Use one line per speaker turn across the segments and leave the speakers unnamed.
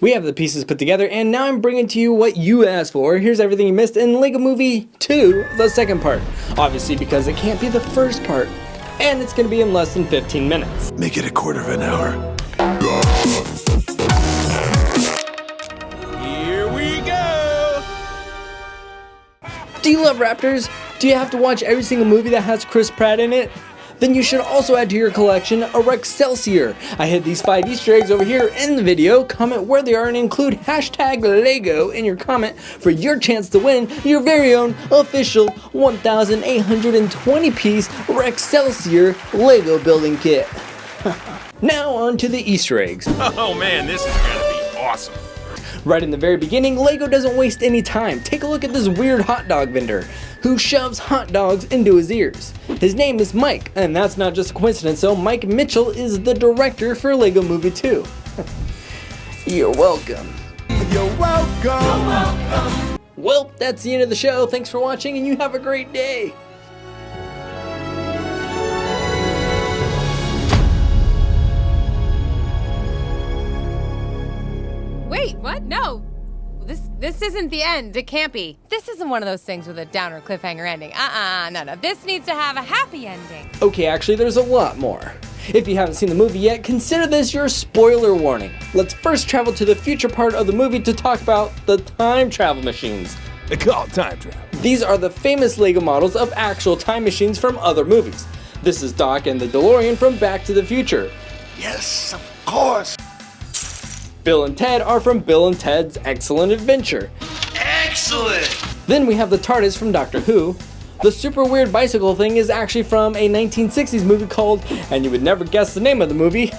We have the pieces put together, and now I'm bringing to you what you asked for. Here's everything you missed in LEGO Movie 2, the second part. Obviously because it can't be the first part. And it's going to be in less than 15 minutes.
Make it a quarter of an hour.
Here we go!
Do you love Raptors? Do you have to watch every single movie that has Chris Pratt in it? Then you should also add to your collection a Rexcelsior. I hid these 5 Easter eggs over here in the video. Comment where they are and include hashtag LEGO in your comment for your chance to win your very own official 1,820 piece Rexcelsior LEGO building kit. Now on to the Easter eggs.
Oh man, this is gonna be awesome.
Right in the very beginning, LEGO doesn't waste any time. Take a look at this weird hot dog vendor who shoves hot dogs into his ears. His name is Mike, and that's not just a coincidence, so Mike Mitchell is the director for LEGO Movie 2. You're welcome.
You're welcome. You're welcome.
Well, that's the end of the show. Thanks for watching, and you have a great day.
Wait, what? No. This isn't the end. It can't be. This isn't one of those things with a downer cliffhanger ending. No. This needs to have a happy ending.
Okay, actually, there's a lot more. If you haven't seen the movie yet, consider this your spoiler warning. Let's first travel to the future part of the movie to talk about the time travel machines.
They call it time travel.
These are the famous LEGO models of actual time machines from other movies. This is Doc and the DeLorean from Back to the Future.
Yes, of course.
Bill and Ted are from Bill and Ted's Excellent Adventure.
Excellent.
Then we have the TARDIS from Doctor Who. The super weird bicycle thing is actually from a 1960s movie called, and you would never guess the name of the movie,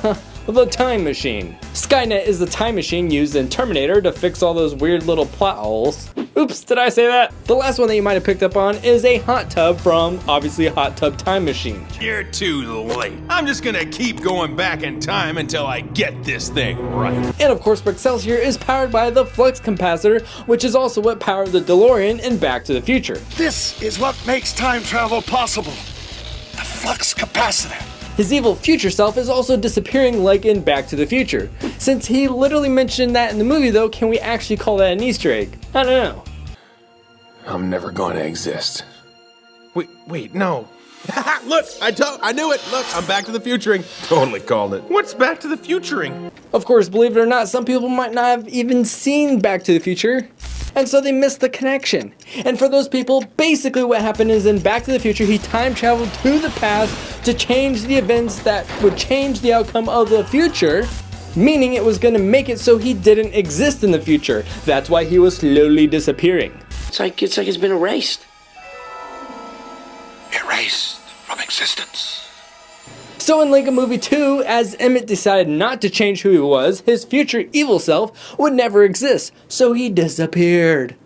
The Time Machine. Skynet is the time machine used in Terminator to fix all those weird little plot holes. Oops, did I say that? The last one that you might have picked up on is a hot tub from, obviously, a Hot Tub Time Machine.
You're too late. I'm just gonna keep going back in time until I get this thing right.
And of course, Rexcelsior is powered by the flux capacitor, which is also what powered the DeLorean in Back to the Future.
This is what makes time travel possible. The flux capacitor.
His evil future self is also disappearing like in Back to the Future. Since he literally mentioned that in the movie though, can we actually call that an Easter egg? I don't know.
I'm never going to exist. Wait, no. Look, I knew it. Look, I'm Back to the Futuring. Totally called it. What's Back to the Futuring?
Of course, believe it or not, some people might not have even seen Back to the Future, and so they missed the connection. And for those people, basically what happened is in Back to the Future, he time traveled to the past to change the events that would change the outcome of the future, meaning it was going to make it so he didn't exist in the future. That's why he was slowly disappearing.
It's like it's been erased.
Erased from existence.
So in LEGO Movie 2, as Emmett decided not to change who he was, his future evil self would never exist, so he disappeared.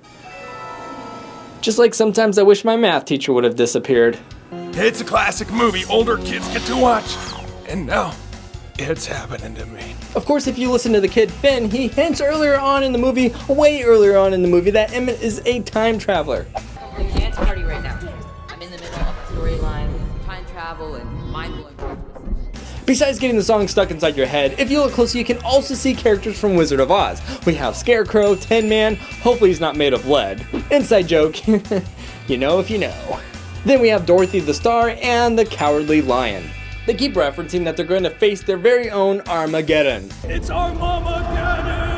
Just like sometimes I wish my math teacher would have disappeared.
It's a classic movie older kids get to watch. And now, it's happening to me.
Of course, if you listen to the kid Finn, he hints earlier on in the movie, way earlier on in the movie, that Emmett is a time traveler.
We can't party right now. I'm in the middle of a storyline with time travel and mind-blowing plot twists.
Besides getting the song stuck inside your head, if you look closely, you can also see characters from Wizard of Oz. We have Scarecrow, Tin Man, hopefully he's not made of lead. Inside joke, you know if you know. Then we have Dorothy the Star and the Cowardly Lion. They keep referencing that they're going to face their very own Armageddon.
It's Armageddon!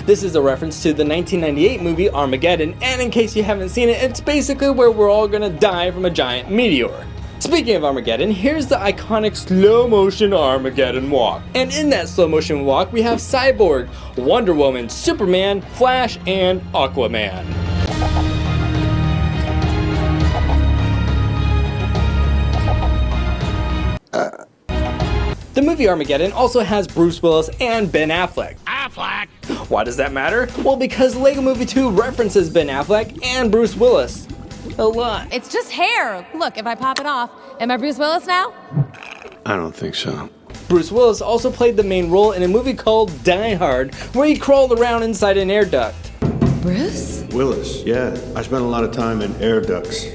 This is a reference to the 1998 movie Armageddon, and in case you haven't seen it, it's basically where we're all gonna die from a giant meteor. Speaking of Armageddon, here's the iconic slow motion Armageddon walk. And in that slow motion walk, we have Cyborg, Wonder Woman, Superman, Flash, and Aquaman. The movie Armageddon also has Bruce Willis and Ben Affleck.
Affleck!
Why does that matter? Well, because LEGO Movie 2 references Ben Affleck and Bruce Willis a lot.
It's just hair. Look, if I pop it off, am I Bruce Willis now?
I don't think so.
Bruce Willis also played the main role in a movie called Die Hard, where he crawled around inside an air duct.
Bruce?
Willis, yeah. I spent a lot of time in air ducts.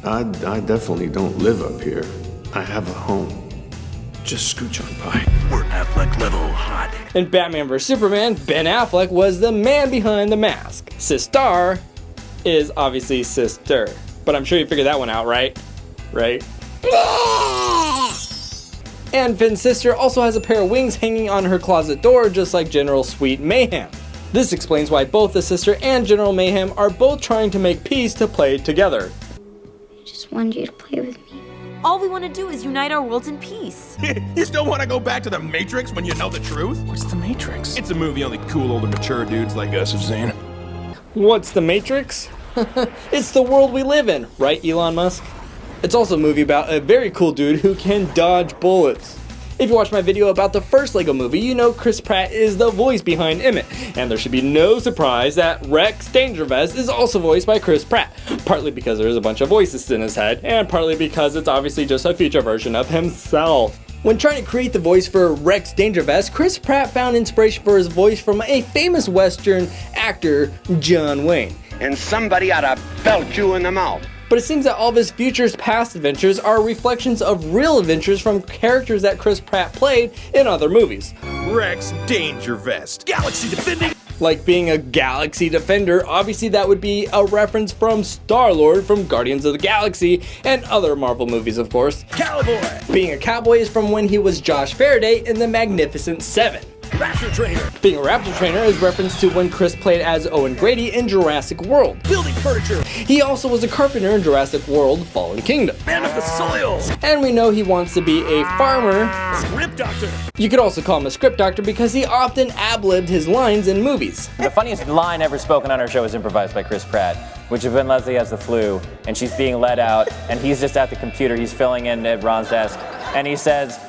I definitely don't live up here. I have a home. Just scooch on by.
We're at Affleck level hot.
In Batman vs Superman, Ben Affleck was the man behind the mask. Sistar is obviously sister. But I'm sure you figured that one out, right? Right? And Finn's sister also has a pair of wings hanging on her closet door, just like General Sweet Mayhem. This explains why both the sister and General Mayhem are both trying to make peace to play together.
I just wanted you to play with me.
All we want to do is unite our worlds in peace.
You still want to go back to the Matrix when you know the truth?
What's the Matrix?
It's a movie only cool, older, mature dudes like us have seen.
What's the Matrix? It's the world we live in, right, Elon Musk? It's also a movie about a very cool dude who can dodge bullets. If you watch my video about the first LEGO movie, you know Chris Pratt is the voice behind Emmett, and there should be no surprise that Rex Dangervest is also voiced by Chris Pratt, partly because there's a bunch of voices in his head, and partly because it's obviously just a future version of himself. When trying to create the voice for Rex Dangervest, Chris Pratt found inspiration for his voice from a famous Western actor, John Wayne.
And somebody ought to belt you in the mouth.
But it seems that all of his future's past adventures are reflections of real adventures from characters that Chris Pratt played in other movies.
Rex Dangervest. Galaxy defending.
Like being a galaxy defender, obviously that would be a reference from Star-Lord from Guardians of the Galaxy and other Marvel movies, of course.
Cowboy.
Being a cowboy is from when he was Josh Faraday in The Magnificent Seven.
Raptor trainer.
Being a raptor trainer is reference to when Chris played as Owen Grady in Jurassic World.
Building furniture.
He also was a carpenter in Jurassic World Fallen Kingdom.
Man of the soil.
And we know he wants to be a farmer.
Script doctor.
You could also call him a script doctor because he often ad-libbed his lines in movies.
The funniest line ever spoken on our show was improvised by Chris Pratt, which is when Leslie has the flu and she's being let out and he's just at the computer, he's filling in at Ron's desk, and he says,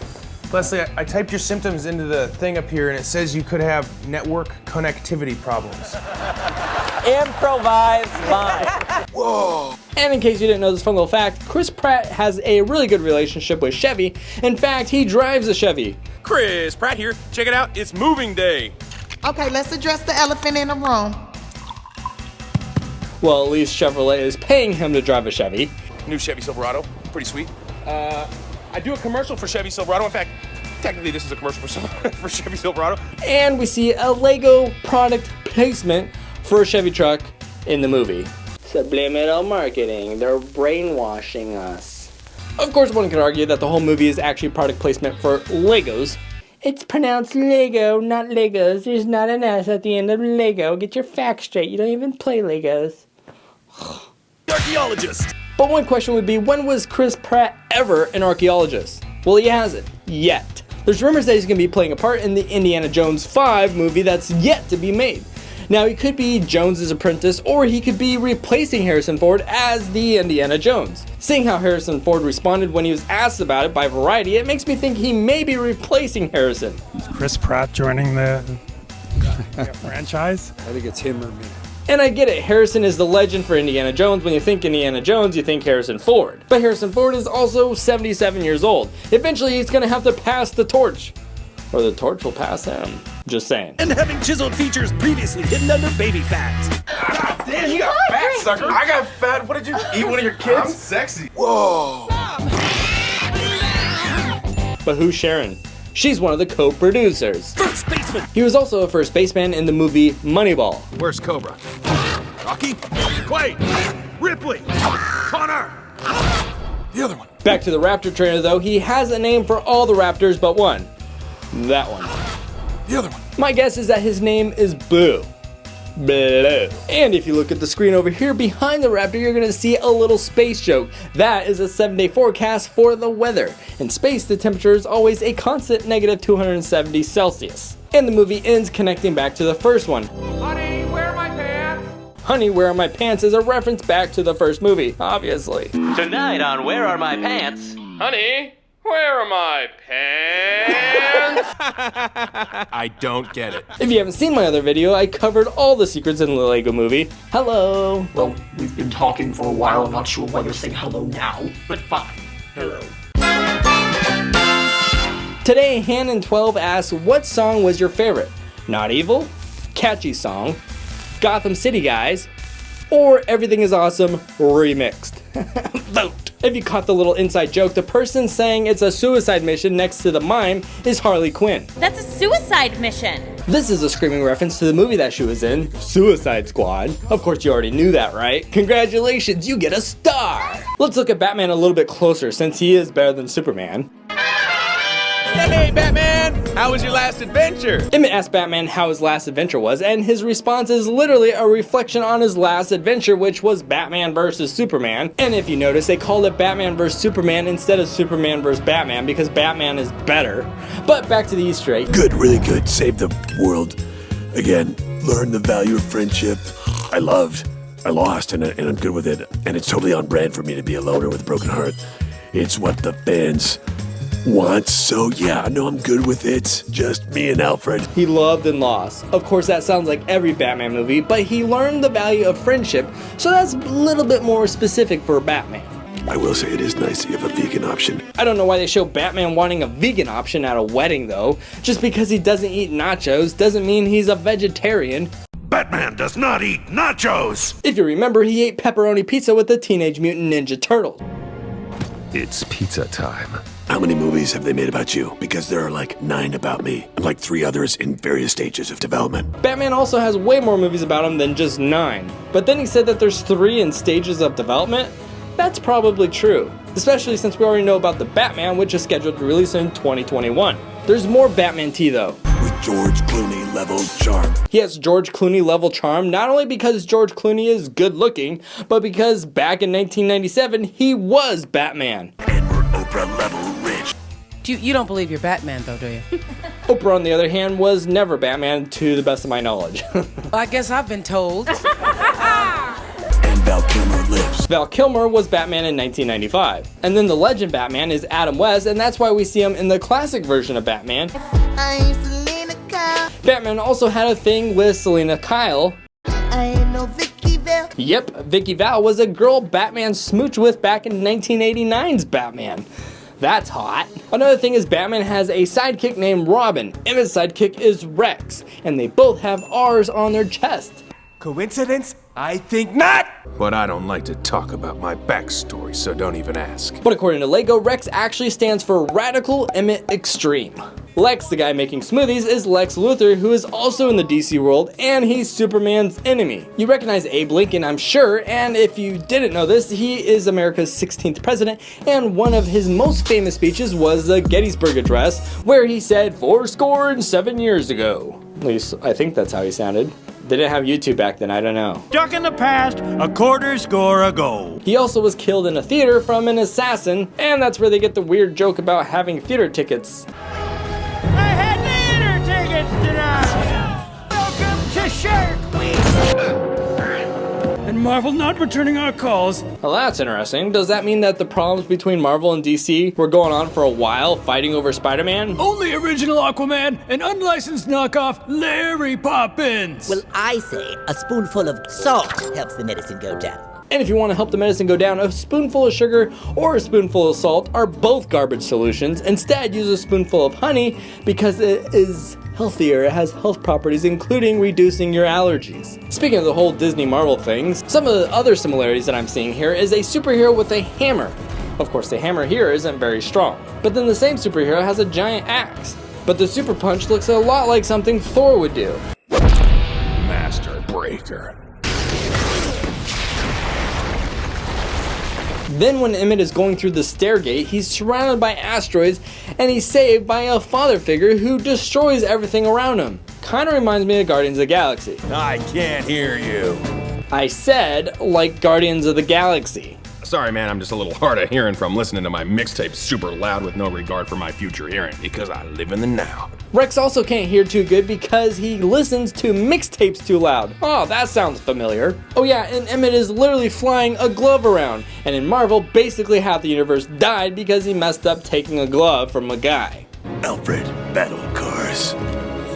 Leslie, I typed your symptoms into the thing up here and it says you could have network connectivity problems.
improvised line.
Whoa.
And in case you didn't know this fun little fact, Chris Pratt has a really good relationship with Chevy. In fact, he drives a Chevy.
Chris Pratt here. Check it out. It's moving day.
Okay, let's address the elephant in the room.
Well, at least Chevrolet is paying him to drive a Chevy.
New Chevy Silverado. Pretty sweet. I do a commercial for Chevy Silverado. In fact, technically this is a commercial for Chevy Silverado.
And we see a LEGO product placement for a Chevy truck in the movie. Subliminal marketing. They're brainwashing us. Of course, one could argue that the whole movie is actually product placement for Legos. It's pronounced Lego, not Legos. There's not an S at the end of Lego. Get your facts straight. You don't even play Legos.
Archaeologist.
But one question would be, when was Chris Pratt ever an archaeologist? Well, he hasn't. Yet. There's rumors that he's going to be playing a part in the Indiana Jones 5 movie that's yet to be made. Now, he could be Jones's apprentice, or he could be replacing Harrison Ford as the Indiana Jones. Seeing how Harrison Ford responded when he was asked about it by Variety, it makes me think he may be replacing Harrison.
Is Chris Pratt joining the franchise?
I think it's him or me.
And I get it, Harrison is the legend for Indiana Jones. When you think Indiana Jones, you think Harrison Ford. But Harrison Ford is also 77 years old. Eventually, he's gonna have to pass the torch. Or the torch will pass him. Just saying.
And having chiseled features previously hidden under baby fat.
God damn, you got fat, sucker. I got fat. What did you eat? One of your kids? I'm sexy.
Whoa.
But who's Sharon? She's one of the co-producers.
First baseman.
He was also a first baseman in the movie Moneyball.
Where's Cobra?
Rocky. Quaid. Ripley. Connor.
The other one.
Back to the Raptor trainer though, he has a name for all the Raptors but one. That one.
The other one.
My guess is that his name is Boo. Blue. And if you look at the screen over here behind the Raptor, you're gonna see a little space joke. That is a 7-day forecast for the weather. In space, the temperature is always a constant negative 270 Celsius. And the movie ends connecting back to the first one.
Honey, where are my pants?
Honey, Where Are My Pants is a reference back to the first movie, obviously.
Tonight on Where Are My Pants?
Honey, where are my pants? I don't get it.
If you haven't seen my other video, I covered all the secrets in the LEGO movie. Hello.
Well, we've been talking for a while. I'm not sure why you're saying hello now, but fine. Hello.
Today, Han12 asks, what song was your favorite? Not Evil? Catchy Song? Gotham City Guys? Or Everything is Awesome Remixed? Vote. If you caught the little inside joke, the person saying it's a suicide mission next to the mime is Harley Quinn.
That's a suicide mission.
This is a screaming reference to the movie that she was in, Suicide Squad. Of course you already knew that, right? Congratulations, you get a star! Let's look at Batman a little bit closer since he is better than Superman.
Hey, Batman! How was your last adventure?
Emmett asked Batman how his last adventure was, and his response is literally a reflection on his last adventure, which was Batman vs. Superman. And if you notice, they called it Batman vs. Superman instead of Superman vs. Batman because Batman is better. But back to the Easter egg.
Good, really good. Saved the world. Again, learned the value of friendship. I lost, and I'm good with it. And it's totally on brand for me to be a loner with a broken heart. It's what the fans want, so yeah, no, I'm good with it. Just me and Alfred.
He loved and lost. Of course, that sounds like every Batman movie, but he learned the value of friendship, so that's a little bit more specific for Batman.
I will say it is nice that you have a vegan option.
I don't know why they show Batman wanting a vegan option at a wedding though. Just because he doesn't eat nachos doesn't mean he's a vegetarian.
Batman does not eat nachos!
If you remember, he ate pepperoni pizza with the Teenage Mutant Ninja Turtles.
It's pizza time. How many movies have they made about you? Because there are like 9 about me, and like 3 others in various stages of development.
Batman also has way more movies about him than just 9. But then he said that there's 3 in stages of development? That's probably true, especially since we already know about the Batman, which is scheduled to release in 2021. There's more Batman tea though.
With George Clooney level charm.
He has George Clooney level charm, not only because George Clooney is good looking, but because back in 1997, he was Batman.
And we're Oprah level rich.
You don't believe you're Batman though, do you?
Oprah, on the other hand, was never Batman to the best of my knowledge.
I guess I've been told.
And Val Kilmer lives.
Val Kilmer was Batman in 1995. And then the legend Batman is Adam West, and that's why we see him in the classic version of Batman.
I'm Selena Kyle.
Batman also had a thing with Selena Kyle.
I ain't no Vicky Val.
Yep, Vicky Val was a girl Batman smooched with back in 1989's Batman. That's hot. Another thing is Batman has a sidekick named Robin. Emmett's sidekick is Rex, and they both have R's on their chest.
Coincidence? I think not! But I don't like to talk about my backstory, so don't even ask.
But according to LEGO, Rex actually stands for Radical Emmett Extreme. Lex, the guy making smoothies, is Lex Luthor, who is also in the DC world, and he's Superman's enemy. You recognize Abe Lincoln, I'm sure, and if you didn't know this, he is America's 16th president, and one of his most famous speeches was the Gettysburg Address, where he said 7 years ago. At least, I think that's how he sounded. They didn't have YouTube back then, I don't know.
Stuck in the past, a quarter score ago.
He also was killed in a theater from an assassin, and that's where they get the weird joke about having theater tickets.
I had theater tickets tonight. Welcome to Shark Week.
And Marvel not returning our calls.
Well, that's interesting. Does that mean that the problems between Marvel and DC were going on for a while, fighting over Spider-Man?
Only original Aquaman and unlicensed knockoff Larry Poppins.
Well, I say a spoonful of salt helps the medicine go down.
And if you want to help the medicine go down, a spoonful of sugar or a spoonful of salt are both garbage solutions. Instead, use a spoonful of honey because it is healthier. It has health properties, including reducing your allergies. Speaking of the whole Disney Marvel things, some of the other similarities that I'm seeing here is a superhero with a hammer. Of course, the hammer here isn't very strong, but then the same superhero has a giant axe. But the super punch looks a lot like something Thor would do.
Master Breaker.
Then when Emmett is going through the stairgate, he's surrounded by asteroids and he's saved by a father figure who destroys everything around him. Kinda reminds me of Guardians of the Galaxy.
I can't hear you.
I said, like Guardians of the Galaxy.
Sorry, man, I'm just a little hard of hearing from listening to my mixtape super loud with no regard for my future hearing, because I live in the now.
Rex also can't hear too good because he listens to mixtapes too loud. Oh, that sounds familiar. Oh yeah, and Emmett is literally flying a glove around. And in Marvel, basically half the universe died because he messed up taking a glove from a guy.
Alfred, battle cars.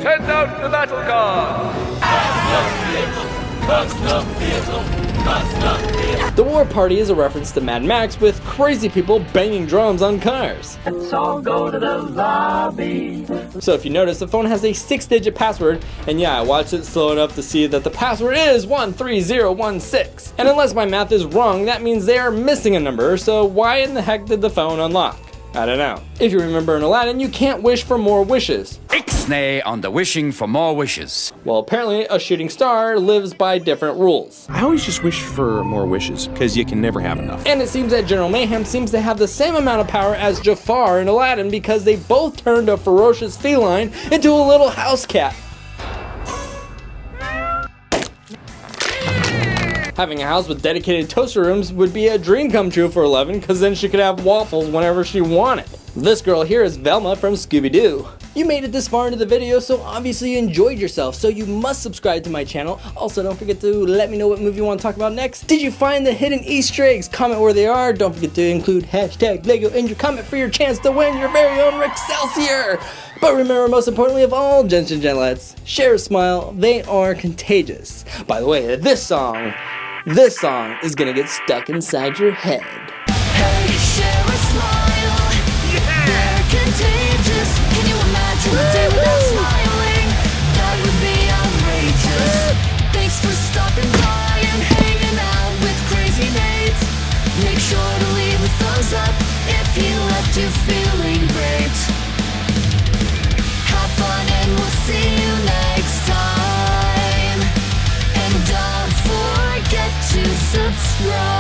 Send out the battle car! Custom vehicle! Custom vehicle!
The War Party is a reference to Mad Max with crazy people banging drums on cars.
Let's all go to the lobby.
So if you notice, the phone has a 6-digit password, and yeah, I watched it slow enough to see that the password is 13016. And unless my math is wrong, that means they are missing a number, so why in the heck did the phone unlock? I don't know. If you remember in Aladdin, you can't wish for more wishes.
Ixnay on the wishing for more wishes.
Well, apparently a shooting star lives by different rules.
I always just wish for more wishes, because you can never have enough.
And it seems that General Mayhem seems to have the same amount of power as Jafar in Aladdin because they both turned a ferocious feline into a little house cat. Having a house with dedicated toaster rooms would be a dream come true for Eleven, because then she could have waffles whenever she wanted. This girl here is Velma from Scooby-Doo. You made it this far into the video, so obviously you enjoyed yourself, so you must subscribe to my channel. Also, don't forget to let me know what movie you want to talk about next. Did you find the hidden Easter eggs? Comment where they are. Don't forget to include #LEGO in your comment for your chance to win your very own Rexcelsior. But remember, most importantly of all, gents and gentlettes, share a smile. They are contagious. By the way, this song is gonna get stuck inside your head.
Hey, share a smile. They're contagious. Can you imagine a day without smiling? That would be outrageous. Thanks for stopping by and hanging out with Crazy Nate. Make sure to leave a thumbs up if he left you feeling great. Have fun and we'll see you next time. And don't forget to subscribe.